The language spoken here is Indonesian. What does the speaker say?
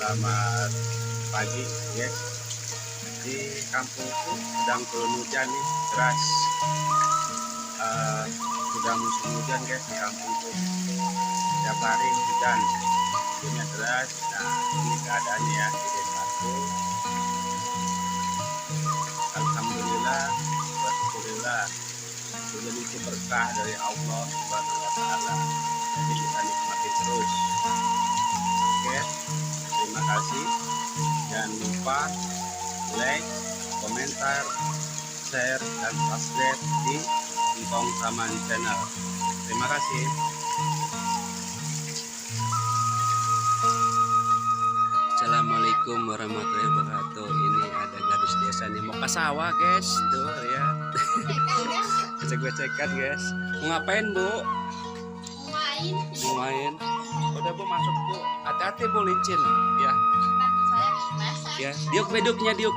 Selamat pagi guys. Di kampungku sedang turun hujan nih, deras. Sudah musim hujan guys di kampungku. Setiap hari hujan, hujannya deras. Nah ini keadaannya ya di desaku. Alhamdulillah, syukurillah. Hujan itu berkah dari Allah Subhanahu wa Ta'ala. Jadi kita nikmati terus. Oke, terima kasih. Jangan lupa like, komentar, share, dan subscribe di Ngkong Saman Channel. Terima kasih. Assalamualaikum warahmatullahi wabarakatuh. Ini ada gadis desa nih mau ke sawah guys, tuh ya. Cek-cekan guys. Mau ngapain bu? Mau main. Udah bu masuk bu. Hati-hati bu, licin ya. Ya, diuk beduknya diuk.